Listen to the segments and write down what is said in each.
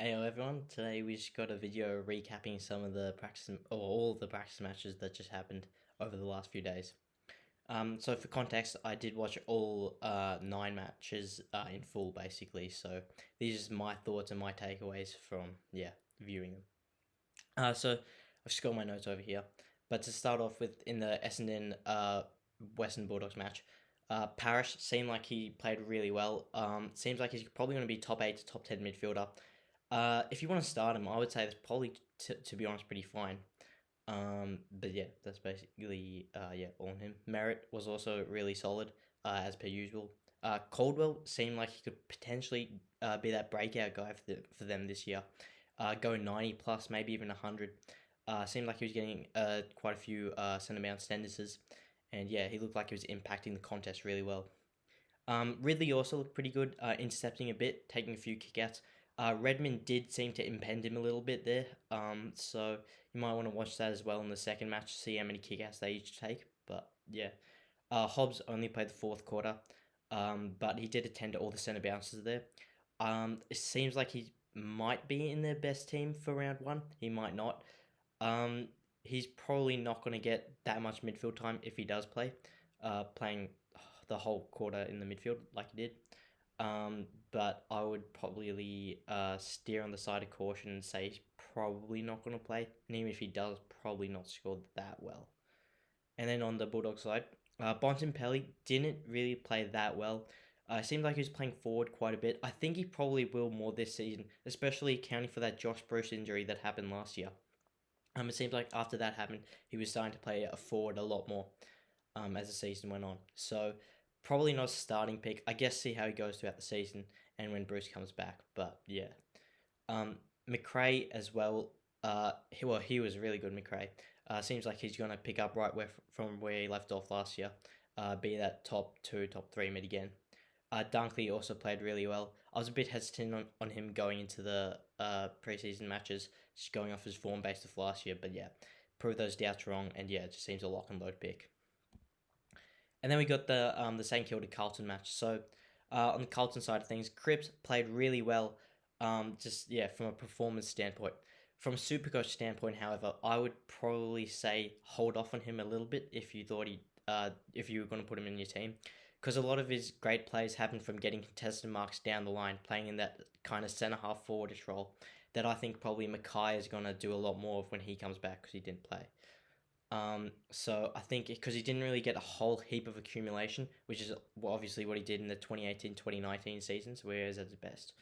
Hey everyone, today we just got a video recapping some of the practice or all the practice matches that just happened over the last few days. So for context, I did watch all 9 matches in full basically. So these are my thoughts and my takeaways from viewing them. So I've just got my notes over here. But to start off with, in the Essendon Western Bulldogs match, Parrish seemed like he played really well. Seems like he's probably going to be top 8 to top 10 midfielder. If you want to start him, I would say that's probably, to be honest, pretty fine. But yeah, that's basically all on him. Merritt was also really solid, as per usual. Caldwell seemed like he could potentially be that breakout guy for them this year. Go 90 plus, maybe even 100. Seemed like he was getting quite a few centre bounce tendencies, and yeah, he looked like he was impacting the contest really well. Ridley also looked pretty good, intercepting a bit, taking a few kickouts. Redmond did seem to impede him a little bit there, so you might want to watch that as well in the second match, see how many kickouts they each take. But yeah, Hobbs only played the fourth quarter, but he did attend to all the centre bounces there. It seems like he might be in their best team for round one. He might not. Um, he's probably not going to get that much midfield time if he does play, playing the whole quarter in the midfield like he did. But I would probably steer on the side of caution and say he's probably not going to play. And even if he does, probably not score that well. And then on the Bulldog side, Bontempelli didn't really play that well. It seemed like he was playing forward quite a bit. I think he probably will more this season, especially accounting for that Josh Bruce injury that happened last year. It seems like after that happened, he was starting to play a forward a lot more as the season went on. So probably not a starting pick. I guess see how he goes throughout the season and when Bruce comes back. But yeah, um, McRae as well. He was really good. McRae seems like he's going to pick up right from where he left off last year. Be that top 2, top 3 mid again. Dunkley also played really well. I was a bit hesitant on him going into the preseason matches, just going off his form based off last year. But yeah, proved those doubts wrong, and yeah, it just seems a lock and load pick. And then we got the St Kilda Carlton match. So on the Carlton side of things, Cripps played really well. Just yeah, from a performance standpoint. From a Supercoach standpoint, however, I would probably say hold off on him a little bit if you were going to put him in your team, because a lot of his great plays happen from getting contested marks down the line, playing in that kind of centre half forwardish role that I think probably Mackay is going to do a lot more of when he comes back because he didn't play. So I think because he didn't really get a whole heap of accumulation, which is obviously what he did in the 2018-2019 seasons, where he was at his best.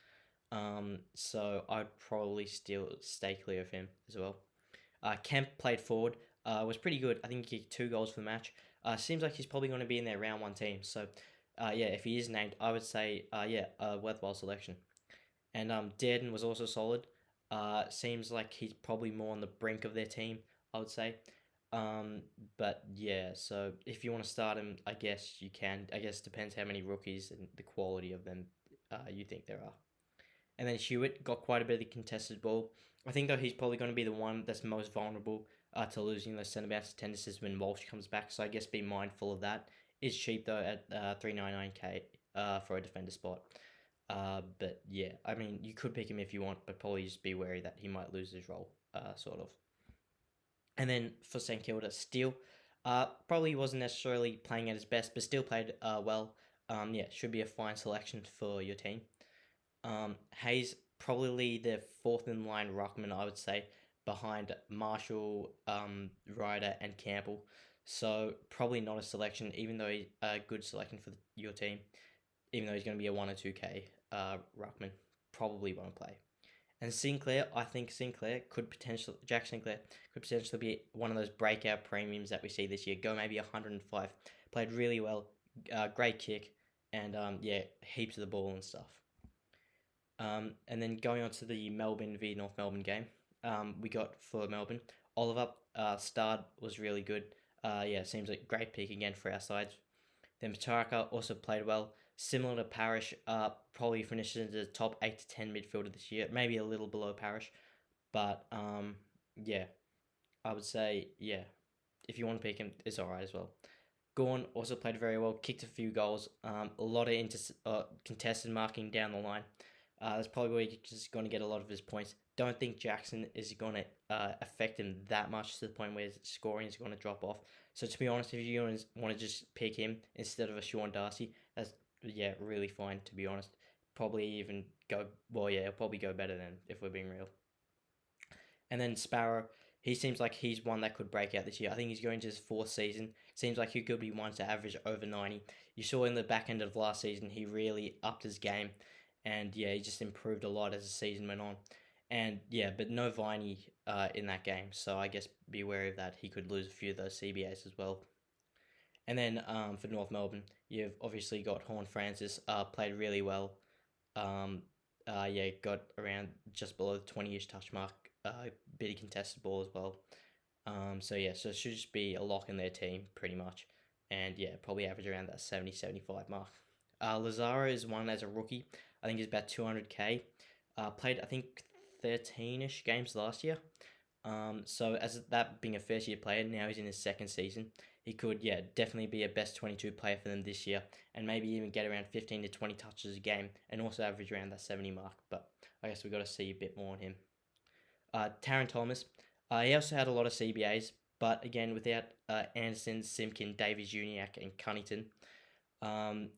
So I'd probably still stay clear of him as well. Kemp played forward, was pretty good. I think he kicked 2 goals for the match. Seems like he's probably going to be in their round 1 team. So yeah, if he is named, I would say worthwhile selection. And Dearden was also solid. Seems like he's probably more on the brink of their team, I would say. But yeah, so if you want to start him, I guess you can. I guess it depends how many rookies and the quality of them you think there are. And then Hewitt got quite a bit of the contested ball. I think though he's probably going to be the one that's most vulnerable to losing those centre bounce tendencies when Walsh comes back. So I guess be mindful of that. It's cheap though at 399k for a defender spot. But yeah, I mean you could pick him if you want, but probably just be wary that he might lose his role, sort of. And then for St Kilda, Steele probably wasn't necessarily playing at his best, but still played well. Yeah, should be a fine selection for your team. Hayes probably the fourth in line ruckman, I would say, behind Marshall, Ryder, and Campbell. So probably not a selection, even though he's a good selection for your team. Even though he's going to be a 1 or 2k ruckman, probably won't play. And Sinclair, I think Jack Sinclair could potentially be one of those breakout premiums that we see this year. Go maybe 105. Played really well, great kick, and yeah, heaps of the ball and stuff. And then going on to the Melbourne v North Melbourne game, we got for Melbourne, Oliver Stard was really good. Yeah, seems like great pick again for our sides. Then Petrarca also played well. Similar to Parrish, probably finishes into the top 8 to 10 midfielder this year. Maybe a little below Parrish. But yeah, I would say, yeah, if you want to pick him, it's alright as well. Gawn also played very well, kicked a few goals. A lot of contested marking down the line. That's probably where he's just going to get a lot of his points. Don't think Jackson is going to affect him that much to the point where his scoring is going to drop off. So to be honest, if you want to just pick him instead of a Sean Darcy, that's really fine. To be honest, probably even go well. Yeah, he'll probably go better than if we're being real. And then Sparrow, he seems like he's one that could break out this year. I think he's going to his fourth season. Seems like he could be one to average over 90. You saw in the back end of last season, he really upped his game. And yeah, he just improved a lot as the season went on. And yeah, but no Viney in that game. So I guess be wary of that. He could lose a few of those CBAs as well. And then for North Melbourne, you've obviously got Horne-Francis, played really well. Um, yeah, got around just below the 20-ish touch mark. Bit of contested ball as well. So yeah, so it should just be a lock in their team pretty much. And yeah, probably average around that 70-75 mark. Lazaro is one as a rookie. I think he's about 200k. Played, I think, 13-ish games last year. So as that being a first year player, now he's in his second season. He could, yeah, definitely be a best 22 player for them this year, and maybe even get around 15 to 20 touches a game, and also average around that 70 mark. But I guess we've got to see a bit more on him. Taron Thomas, he also had a lot of CBAs, but again, without Anderson, Simpkin, Davies, Uniacke, and Cunnington,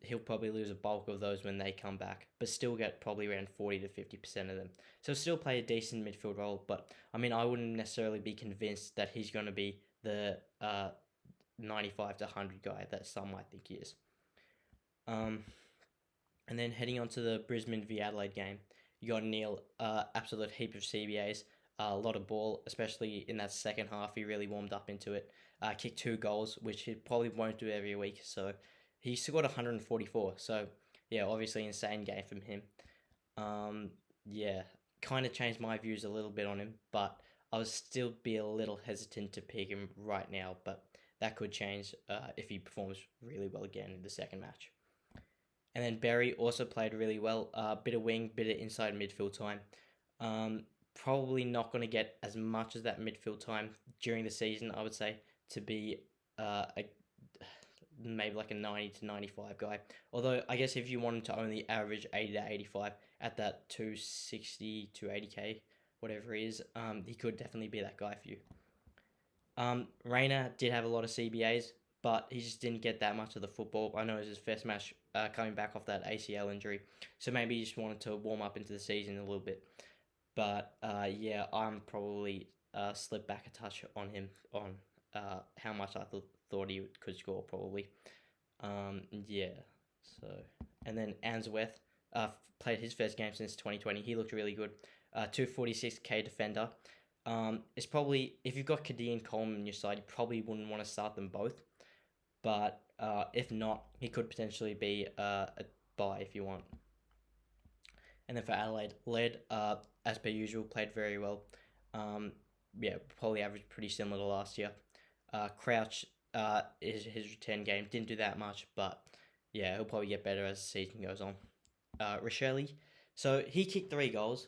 he'll probably lose a bulk of those when they come back, but still get probably around 40 to 50% of them. So still play a decent midfield role, but I mean, I wouldn't necessarily be convinced that he's going to be the 95 to 100 guy that some might think he is. And then heading on to the Brisbane v Adelaide game, you got Neil, absolute heap of CBAs, a lot of ball, especially in that second half. He really warmed up into it. Kicked 2 goals, which he probably won't do every week. So he scored 144. So yeah, obviously insane game from him. Yeah, kind of changed my views a little bit on him, but I would still be a little hesitant to pick him right now. But that could change if he performs really well again in the second match. And then Berry also played really well. Bit of wing, bit of inside midfield time. Probably not going to get as much as that midfield time during the season, I would say, to be maybe like a 90 to 95 guy. Although, I guess if you wanted to only average 80 to 85 at that 260 to 80k, whatever he is, he could definitely be that guy for you. Rayner did have a lot of CBAs, but he just didn't get that much of the football. I know it was his first match coming back off that ACL injury, so maybe he just wanted to warm up into the season a little bit. But yeah, I'm probably slipped back a touch on him on how much I thought he could score probably. Yeah, so and then Answorth played his first game since 2020. He looked really good. 246k defender. It's probably, if you've got Kadee and Coleman on your side, you probably wouldn't want to start them both. But if not, he could potentially be a buy if you want. And then for Adelaide, Led, as per usual, played very well. Yeah, probably averaged pretty similar to last year. Crouch, his return game didn't do that much, but yeah, he'll probably get better as the season goes on. Rochelle, so he kicked 3 goals.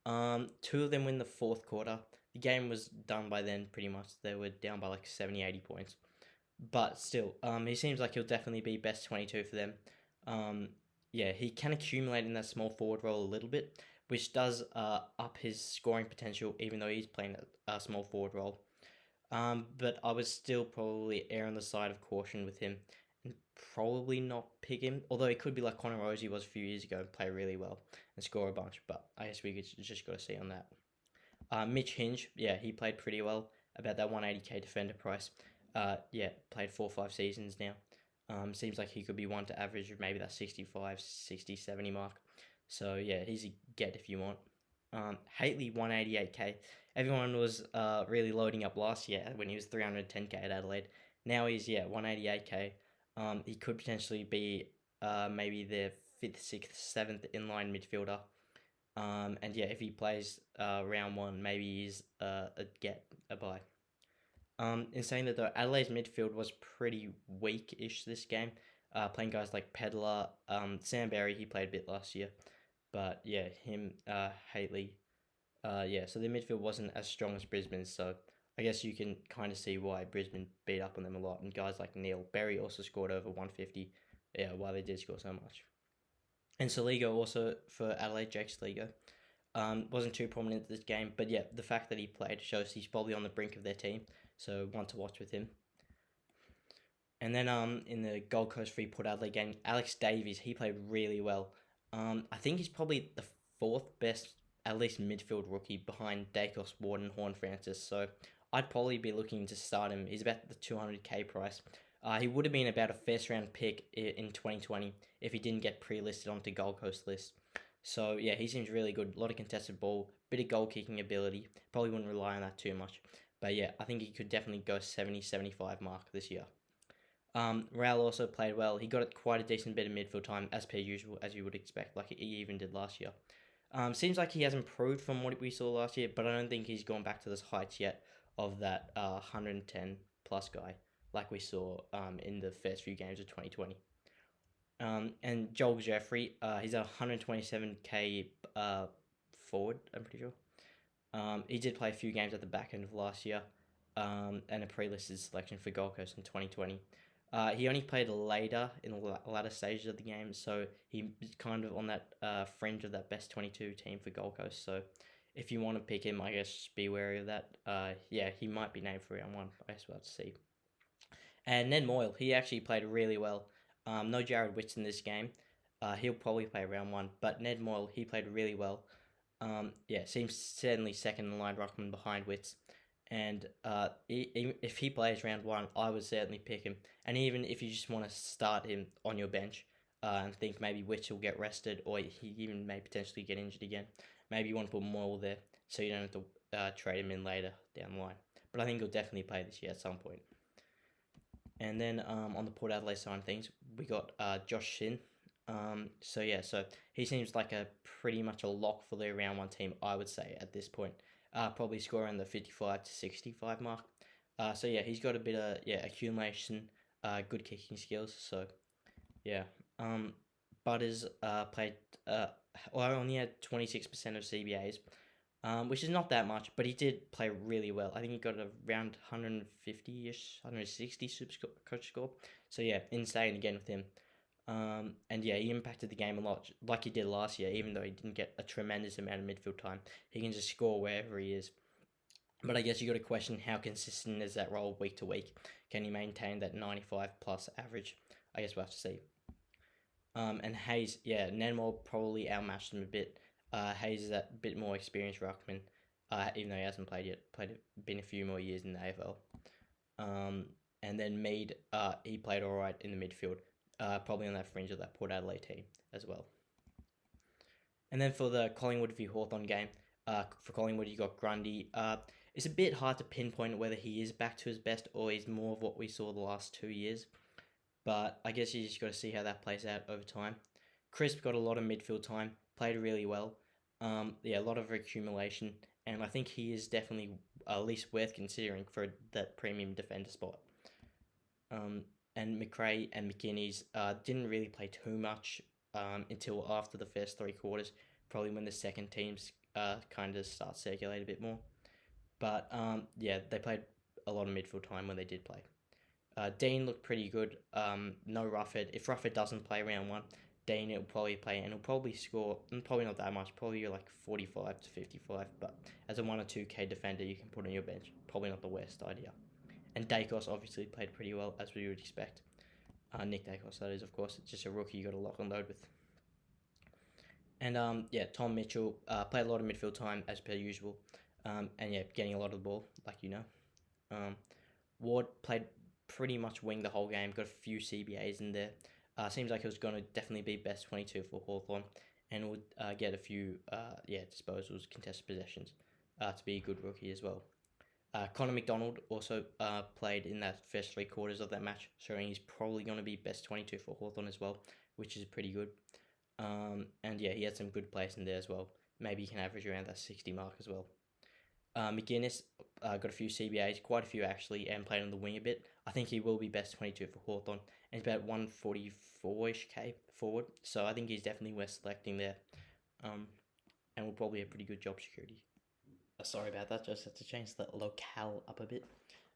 2 of them were in the fourth quarter. The game was done by then, pretty much. They were down by like 70, 80 points. But still, he seems like he'll definitely be best 22 for them. Yeah, he can accumulate in that small forward role a little bit, which does up his scoring potential, even though he's playing a small forward role. But I would still probably err on the side of caution with him and probably not pick him. Although he could be like Connor Rosie was a few years ago and play really well and score a bunch. But I guess we just got to see on that. Mitch Hinge, yeah, he played pretty well, about that 180k defender price. Yeah, played 4 or 5 seasons now. Seems like he could be one to average maybe that 65, 60, 70 mark. So yeah, he's a get if you want. Hately 188k. Everyone was really loading up last year when he was 310k at Adelaide. Now he's 188k. He could potentially be maybe their 5th, 6th, 7th inline midfielder. And yeah, if he plays round 1, maybe he's a buy. In saying that though, Adelaide's midfield was pretty weak-ish this game. Playing guys like Pedler, Sam Berry, he played a bit last year. But yeah, him, Hately. Yeah, so their midfield wasn't as strong as Brisbane's, so I guess you can kind of see why Brisbane beat up on them a lot. And guys like Neil Berry also scored over 150. Yeah, why they did score so much. And Saligo also for Adelaide, Jake Saligo. Wasn't too prominent this game, but yeah, the fact that he played shows he's probably on the brink of their team, so one to watch with him. And then in the Gold Coast Free Port Adelaide game, Alex Davies, he played really well. I think he's probably the fourth best, at least midfield rookie behind Dacos, Ward, and Horn Francis. So I'd probably be looking to start him. He's about the 200k price. He would have been about a first round pick in 2020 if he didn't get pre-listed onto Gold Coast list. So yeah, he seems really good. A lot of contested ball, bit of goal kicking ability. Probably wouldn't rely on that too much. But yeah, I think he could definitely go 70-75 mark this year. Raul also played well. He got quite a decent bit of midfield time, as per usual, as you would expect, like he even did last year. Seems like he has improved from what we saw last year, but I don't think he's gone back to those heights yet of that 110 plus guy, like we saw in the first few games of 2020. And Joel Jeffrey, he's a 127k forward, I'm pretty sure. He did play a few games at the back end of last year, and a pre-listed selection for Gold Coast in 2020. He only played later in the latter stages of the game, so he was kind of on that fringe of that best 22 team for Gold Coast. So if you want to pick him, I guess be wary of that. Yeah, he might be named for round one. I guess we'll have to see. And Ned Moyle, he actually played really well. No Jared Witts in this game. He'll probably play round one, but Ned Moyle, he played really well. Yeah, seems certainly second in line ruckman behind Witts. And if he plays round one, I would certainly pick him. And even if you just want to start him on your bench and think maybe Witch will get rested or he even may potentially get injured again, maybe you want to put Moyle there so you don't have to trade him in later down the line. But I think he'll definitely play this year at some point. And then on the Port Adelaide side of things, we got Josh Shin. So he seems like a pretty much a lock for the round one team, I would say, at this point. Probably score around the 55 to 65 mark. So yeah, he's got a bit of accumulation, good kicking skills. So yeah, Butters played only had 26% of CBAs, which is not that much, but he did play really well. I think he got around 150-ish, 160 super coach score. So yeah, insane again with him. And yeah, he impacted the game a lot, like he did last year, even though he didn't get a tremendous amount of midfield time. He can just score wherever he is. But I guess you got to question how consistent is that role week to week. Can he maintain that 95 plus average? I guess we'll have to see. And Hayes, yeah, Nenmore probably outmatched him a bit. Hayes is that bit more experienced ruckman, even though he hasn't played yet. Been a few more years in the AFL. And then Mead, he played all right in the midfield. Probably on that fringe of that Port Adelaide team as well. And then for the Collingwood v Hawthorn game, for Collingwood you got Grundy. It's a bit hard to pinpoint whether he is back to his best or he's more of what we saw the last 2 years. But I guess you just got to see how that plays out over time. Crisp got a lot of midfield time, played really well. A lot of accumulation, and I think he is definitely at least worth considering for that premium defender spot. And McRae and McInnes didn't really play too much until after the first 3 quarters, probably when the second teams kind of start circulating a bit more. But they played a lot of midfield time when they did play. Dean looked pretty good. No Rufford. If Rufford doesn't play round one, Dean will probably play and he'll probably score, probably not that much, probably like 45 to 55. But as a 1 or 2k defender, you can put on your bench. Probably not the worst idea. And Dacos obviously played pretty well, as we would expect. Nick Dacos, that is, of course. It's just a rookie you got to lock and load with. And Tom Mitchell played a lot of midfield time, as per usual. Getting a lot of the ball, like you know. Ward played pretty much wing the whole game, got a few CBAs in there. Seems like it was going to definitely be best 22 for Hawthorn and would get a few disposals, contested possessions to be a good rookie as well. Connor McDonald also played in that first 3 quarters of that match, showing he's probably going to be best 22 for Hawthorn as well, which is pretty good. He had some good plays in there as well. Maybe he can average around that 60 mark as well. McGuinness got a few CBAs, quite a few actually, and played on the wing a bit. I think he will be best 22 for Hawthorn, and he's about 144-ish K forward, so I think he's definitely worth selecting there, and will probably have pretty good job security. Sorry about that, just had to change the locale up a bit.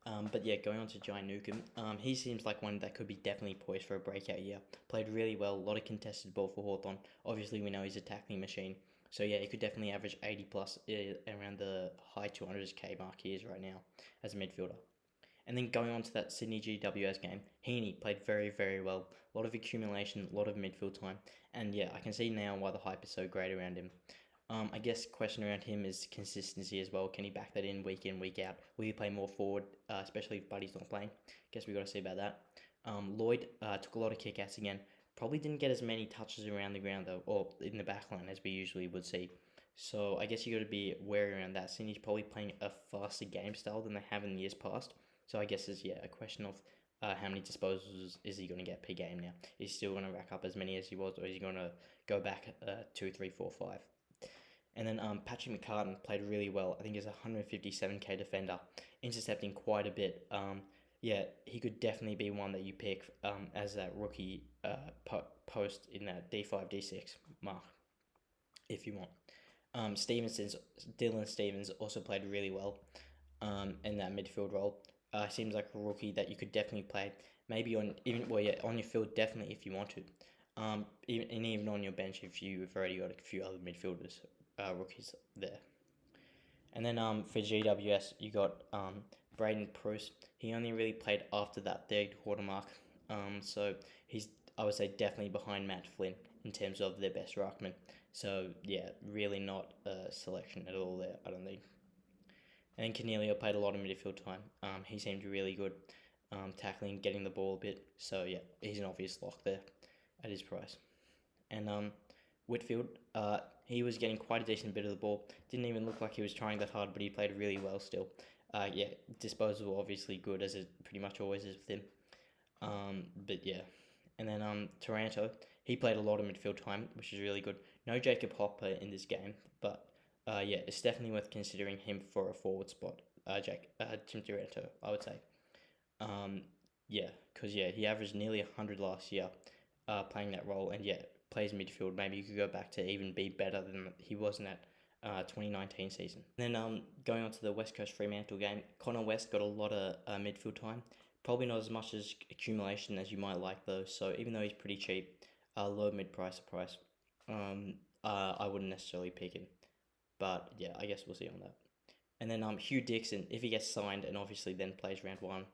But yeah, going on to Jai Newcomb, he seems like one that could be definitely poised for a breakout year. Played really well, a lot of contested ball for Hawthorn. Obviously, we know he's a tackling machine. So yeah, he could definitely average 80 plus around the high 200k mark he is right now as a midfielder. And then going on to that Sydney GWS game, Heaney played very, very well. A lot of accumulation, a lot of midfield time. And yeah, I can see now why the hype is so great around him. I guess question around him is consistency as well. Can he back that in, week out? Will he play more forward, especially if Buddy's not playing? Guess we got to see about that. Lloyd took a lot of kickouts again. Probably didn't get as many touches around the ground though, or in the back line as we usually would see. So I guess you got to be wary around that. Sydney's probably playing a faster game style than they have in years past. So I guess it's a question of how many disposals is he going to get per game now? Is he still going to rack up as many as he was, or is he going to go back 2, 3, 4, 5? And then Patrick McCartan played really well. I think he's a 157k defender, intercepting quite a bit. He could definitely be one that you pick as that rookie post in that D5, D6 mark, if you want. Dylan Stevens also played really well in that midfield role. Seems like a rookie that you could definitely play. Maybe on on your field definitely if you want to. Even on your bench if you've already got a few other midfielders, rookies there. And then for GWS you got Braden Pruce. He only really played after that third quarter mark. So he's, I would say, definitely behind Matt Flynn in terms of their best ruckman. So yeah, really not a selection at all there, I don't think. And then Cornelio played a lot of midfield time. He seemed really good, tackling, getting the ball a bit. So yeah, he's an obvious lock there at his price. And Whitfield, he was getting quite a decent bit of the ball. Didn't even look like he was trying that hard, but he played really well still. Disposal obviously good, as it pretty much always is with him. But yeah. And then Taranto, he played a lot of midfield time, which is really good. No Jacob Hopper in this game, but it's definitely worth considering him for a forward spot. Tim Taranto, I would say. Because he averaged nearly 100 last year playing that role, and plays midfield. Maybe you could go back to even be better than he was in that 2019 season. And then going on to the West Coast Fremantle game, Connor West got a lot of midfield time. Probably not as much as accumulation as you might like though. So even though he's pretty cheap, low mid-price price, I wouldn't necessarily pick him. But yeah, I guess we'll see on that. And then Hugh Dixon, if he gets signed and obviously then plays round one,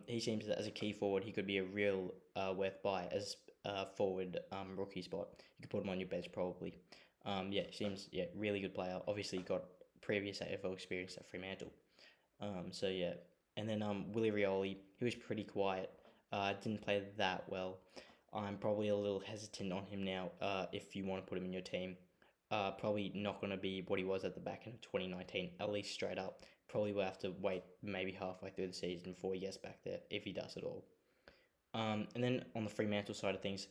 he seems that as a key forward, he could be a real worth buy as a forward rookie spot. You could put him on your bench probably. Seems really good player. Obviously got previous AFL experience at Fremantle. And then Willie Rioli, he was pretty quiet. Didn't play that well. I'm probably a little hesitant on him now. If you want to put him in your team. Probably not going to be what he was at the back end of 2019, at least straight up. Probably will have to wait maybe halfway through the season before he gets back there, if he does at all. And then on the Fremantle side of things,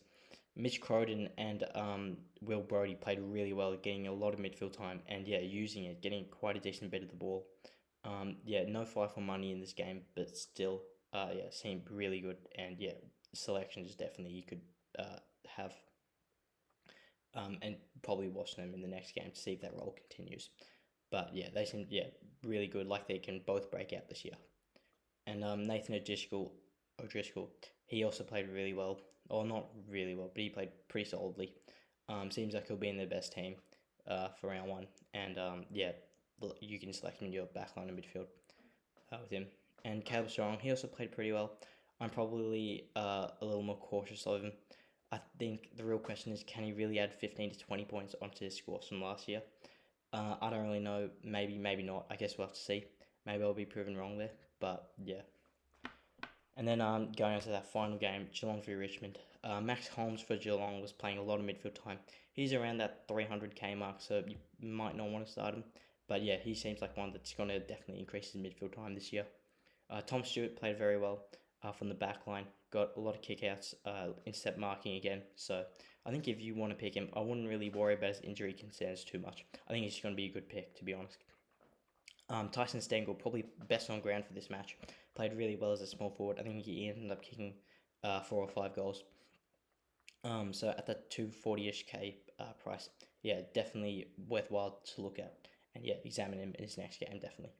Mitch Croden and Will Brodie played really well, getting a lot of midfield time and using it, getting quite a decent bit of the ball. No fight for money in this game, but still, seemed really good. And selections definitely you could have. And probably watch them in the next game to see if that role continues. But they seem really good, like they can both break out this year. And Nathan O'Driscoll, he also played really well, or not really well, but he played pretty solidly. Seems like he'll be in their best team for round one, and you can select him in your backline and midfield with him. And Caleb Strong, he also played pretty well. I'm probably a little more cautious of him. I think the real question is, can he really add 15 to 20 points onto his scores from last year? I don't really know. Maybe, maybe not. I guess we'll have to see. Maybe I'll be proven wrong there. But, yeah. And then going on to that final game, Geelong v Richmond. Max Holmes for Geelong was playing a lot of midfield time. He's around that 300k mark, so you might not want to start him. But, he seems like one that's going to definitely increase his midfield time this year. Tom Stewart played very well from the back line. Got a lot of kickouts, intercept marking again. So I think if you want to pick him, I wouldn't really worry about his injury concerns too much. I think he's going to be a good pick, to be honest. Tyson Stengel, probably best on ground for this match. Played really well as a small forward. I think he ended up kicking 4 or 5 goals. So at the 240-ish K price, definitely worthwhile to look at. And examine him in his next game, definitely.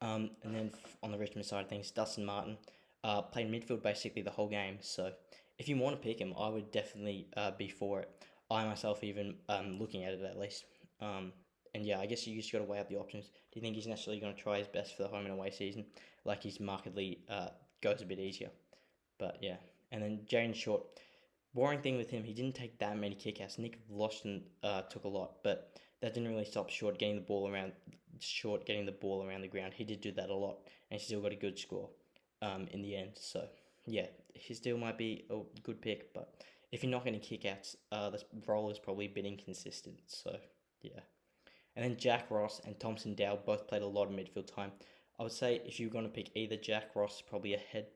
And then on the Richmond side of things, Dustin Martin played midfield basically the whole game. So if you want to pick him, I would definitely be for it. I myself even looking at it at least. And yeah, I guess you just got to weigh up the options. Do you think he's necessarily going to try his best for the home and away season? Like he's markedly goes a bit easier. But yeah. And then Jayden Short. Boring thing with him, he didn't take that many kickouts. Nick Vlastuin took a lot, but that didn't really stop Short getting the ball around. Short getting the ball around the ground. He did do that a lot, and he still got a good score in the end. So yeah, he still might be a good pick, but if you're not getting kickouts, the role is probably a bit inconsistent. So yeah. And then Jack Ross and Thompson Dow both played a lot of midfield time. I would say if you're going to pick either, Jack Ross probably ahead,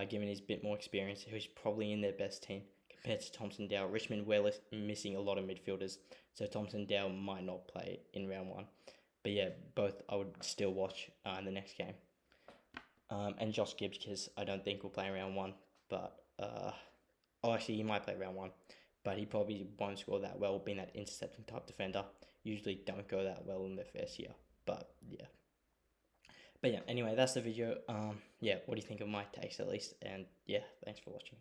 given his bit more experience, who's probably in their best team compared to Thompson Dow. Richmond were missing a lot of midfielders, so Thompson Dow might not play in round one. But yeah, both I would still watch in the next game. And Josh Gibbs, because I don't think will play in round one. But, actually, he might play round one, but he probably won't score that well, being that intercepting type defender. Usually don't go that well in their first year. But yeah. But yeah, anyway, that's the video. Yeah, what do you think of my takes at least? And yeah, thanks for watching.